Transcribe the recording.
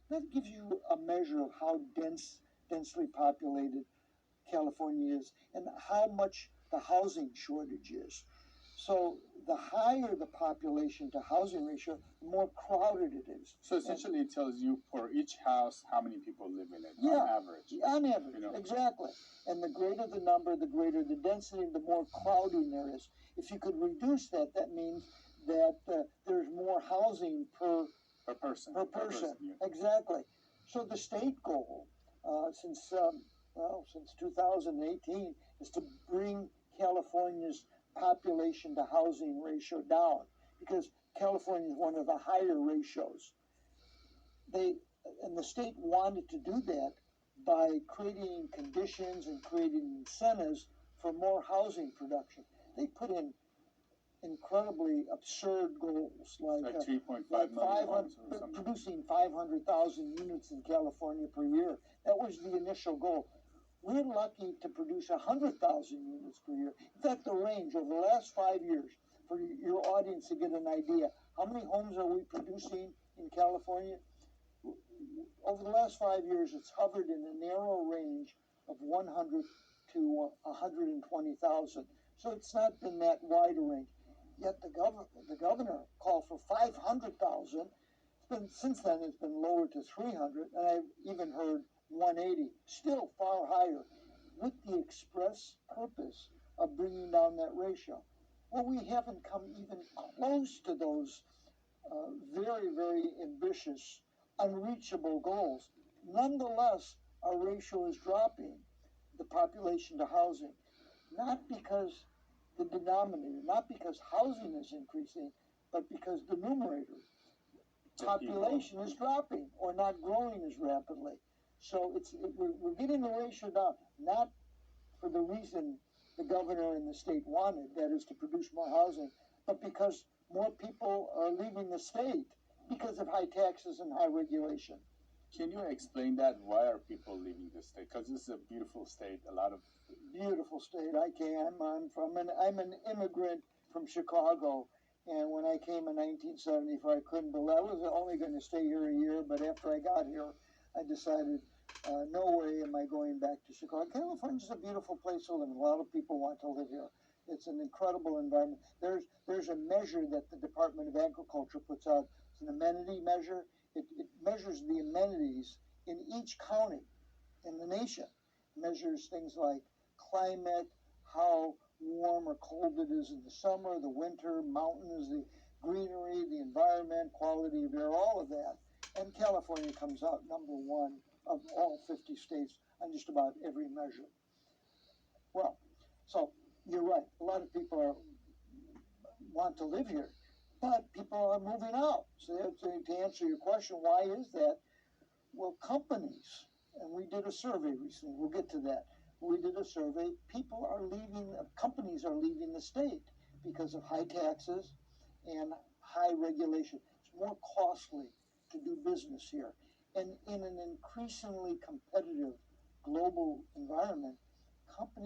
That gives you a measure of how densely populated California is and how much the housing shortage is. So the higher the population to housing ratio, the more crowded it is. So essentially, it tells you for each house how many people live in it on average. On average, exactly. And the greater the number, the greater the density, the more crowding there is. If you could reduce that, that means that there's more housing per person. Exactly. So the state goal since 2018 is to bring California's population to housing ratio down, because California is one of the higher ratios. The state wanted to do that by creating conditions and creating incentives for more housing production. They put in incredibly absurd goals like 3.5 million producing 500,000 units in California per year. That was the initial goal. We're lucky to produce 100,000 units per year. In fact, the range over the last 5 years, for your audience to get an idea, how many homes are we producing in California? Over the last 5 years, it's hovered in a narrow range of 100 to 120,000. So it's not been that wide a range. Yet the governor called for 500,000. Since then, it's been lowered to 300, and I've even heard 180, still far higher, with the express purpose of bringing down that ratio. Well, we haven't come even close to those very, very ambitious, unreachable goals. Nonetheless, our ratio is dropping, the population to housing, not because the denominator, not because housing is increasing, but because the numerator, population is dropping or not growing as rapidly. So we're getting the ratio down, not for the reason the governor and the state wanted, that is to produce more housing, but because more people are leaving the state because of high taxes and high regulation. Can you explain that? Why are people leaving the state? Because this is a beautiful state, a lot of... Beautiful state, I can. I'm an immigrant from Chicago, and when I came in 1974, I couldn't believe, I was only going to stay here a year, but after I got here, I decided, no way am I going back to Chicago. California's a beautiful place to live, and a lot of people want to live here. It's an incredible environment. There's a measure that the Department of Agriculture puts out. It's an amenity measure. It measures the amenities in each county in the nation. It measures things like climate, how warm or cold it is in the summer, the winter, mountains, the greenery, the environment, quality of air, all of that. And California comes out #1 of all 50 states on just about every measure. Well, so you're right. A lot of people want to live here, but people are moving out. So to answer your question, why is that? Well, companies, and we did a survey recently, we'll get to that. We did a survey, companies are leaving the state because of high taxes and high regulation. It's more costly to do business here. And in an increasingly competitive global environment, companies